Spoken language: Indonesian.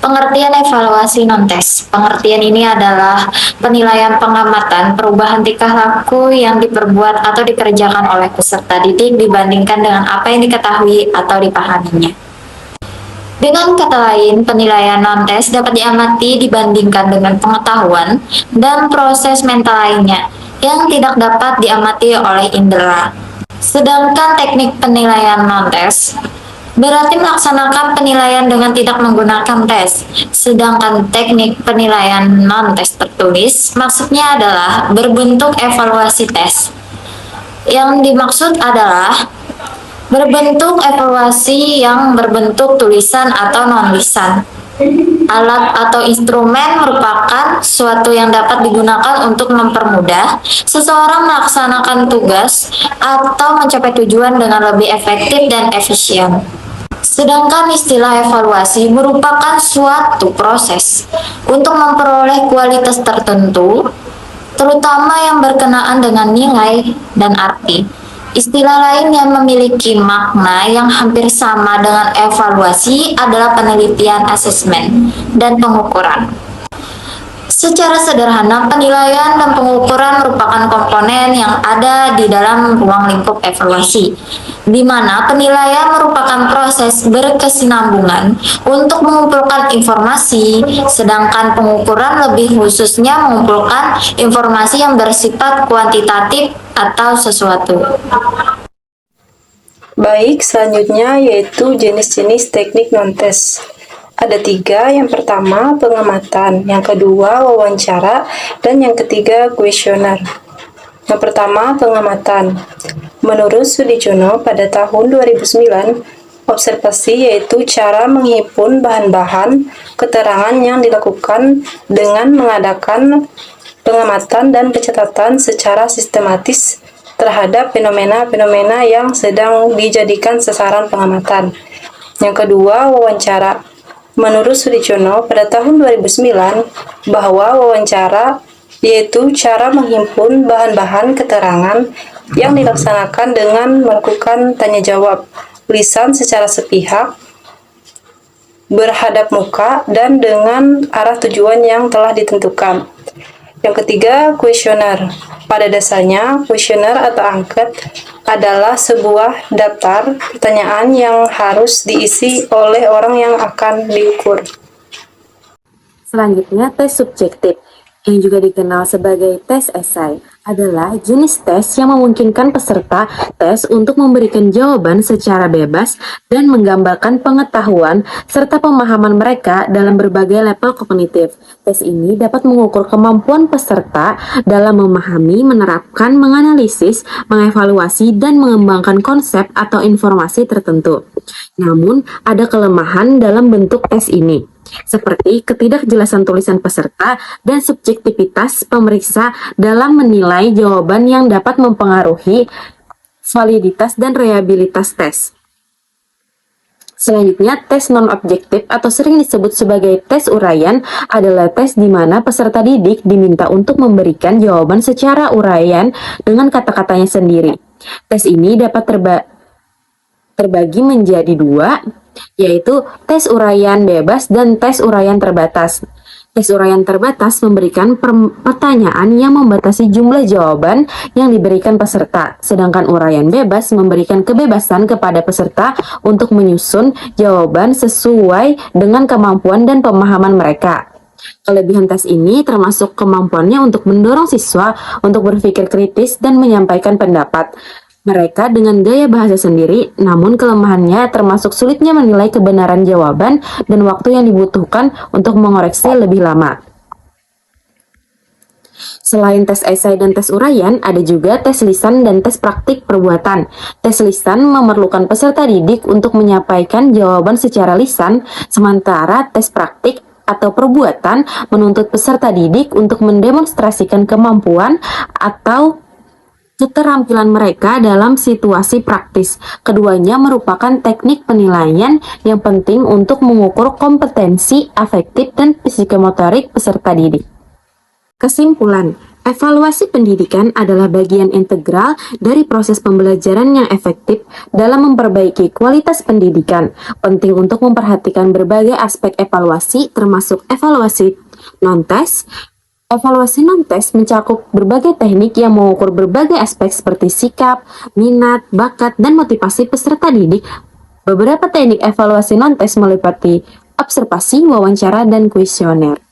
Pengertian evaluasi non-tes. Pengertian ini adalah penilaian pengamatan perubahan tingkah laku yang diperbuat atau dikerjakan oleh peserta didik dibandingkan dengan apa yang diketahui atau dipahaminya. Dengan kata lain, penilaian non-tes dapat diamati dibandingkan dengan pengetahuan dan proses mental lainnya yang tidak dapat diamati oleh indera. Sedangkan teknik penilaian non-tes berarti melaksanakan penilaian dengan tidak menggunakan tes. Sedangkan teknik penilaian non-tes tertulis maksudnya adalah berbentuk evaluasi tes. Yang dimaksud adalah berbentuk evaluasi yang berbentuk tulisan atau non-lisan. Alat atau instrumen merupakan suatu yang dapat digunakan untuk mempermudah seseorang melaksanakan tugas atau mencapai tujuan dengan lebih efektif dan efisien. Sedangkan istilah evaluasi merupakan suatu proses untuk memperoleh kualitas tertentu, terutama yang berkenaan dengan nilai dan arti. Istilah lain yang memiliki makna yang hampir sama dengan evaluasi adalah penelitian, asesmen, dan pengukuran. Secara sederhana, penilaian dan pengukuran merupakan komponen yang ada di dalam ruang lingkup evaluasi, di mana penilaian merupakan proses berkesinambungan untuk mengumpulkan informasi, sedangkan pengukuran lebih khususnya mengumpulkan informasi yang bersifat kuantitatif atau sesuatu. Baik, selanjutnya yaitu jenis-jenis teknik non-tes. Ada 3, yang pertama pengamatan, yang kedua wawancara, dan yang ketiga kuesioner. Yang pertama pengamatan. Menurut Sudijono pada tahun 2009, observasi yaitu cara menghimpun bahan-bahan keterangan yang dilakukan dengan mengadakan pengamatan dan pencatatan secara sistematis terhadap fenomena-fenomena yang sedang dijadikan sasaran pengamatan. Yang kedua, wawancara. Menurut Sudijono pada tahun 2009, bahwa wawancara yaitu cara menghimpun bahan-bahan keterangan yang dilaksanakan dengan melakukan tanya jawab lisan secara sepihak, berhadap muka, dan dengan arah tujuan yang telah ditentukan. Yang ketiga, kuesioner. Pada dasarnya, kuesioner atau angket adalah sebuah daftar pertanyaan yang harus diisi oleh orang yang akan diukur. Selanjutnya, tes subjektif, yang juga dikenal sebagai tes esai, adalah jenis tes yang memungkinkan peserta tes untuk memberikan jawaban secara bebas dan menggambarkan pengetahuan serta pemahaman mereka dalam berbagai level kognitif. Tes ini dapat mengukur kemampuan peserta dalam memahami, menerapkan, menganalisis, mengevaluasi, dan mengembangkan konsep atau informasi tertentu. Namun, ada kelemahan dalam bentuk tes ini, seperti ketidakjelasan tulisan peserta dan subjektivitas pemeriksa dalam menilai jawaban yang dapat mempengaruhi validitas dan reliabilitas tes. Selanjutnya, tes non-objektif atau sering disebut sebagai tes uraian adalah tes di mana peserta didik diminta untuk memberikan jawaban secara uraian dengan kata-katanya sendiri. Tes ini dapat terbagi menjadi 2, yaitu tes uraian bebas dan tes uraian terbatas. Tes uraian terbatas memberikan pertanyaan yang membatasi jumlah jawaban yang diberikan peserta, sedangkan uraian bebas memberikan kebebasan kepada peserta untuk menyusun jawaban sesuai dengan kemampuan dan pemahaman mereka. Kelebihan tes ini termasuk kemampuannya untuk mendorong siswa untuk berpikir kritis dan menyampaikan pendapat mereka dengan gaya bahasa sendiri, namun kelemahannya termasuk sulitnya menilai kebenaran jawaban dan waktu yang dibutuhkan untuk mengoreksi lebih lama. Selain tes esai dan tes uraian, ada juga tes lisan dan tes praktik perbuatan. Tes lisan memerlukan peserta didik untuk menyampaikan jawaban secara lisan, sementara tes praktik atau perbuatan menuntut peserta didik untuk mendemonstrasikan kemampuan atau keterampilan mereka dalam situasi praktis. Keduanya merupakan teknik penilaian yang penting untuk mengukur kompetensi afektif dan psikomotorik peserta didik. Kesimpulan, Evaluasi pendidikan adalah bagian integral dari proses pembelajaran yang efektif dalam memperbaiki kualitas pendidikan. Penting untuk memperhatikan berbagai aspek evaluasi, termasuk evaluasi non-tes. Evaluasi non-tes mencakup berbagai teknik yang mengukur berbagai aspek seperti sikap, minat, bakat, dan motivasi peserta didik. Beberapa teknik evaluasi non-tes meliputi observasi, wawancara, dan kuesioner.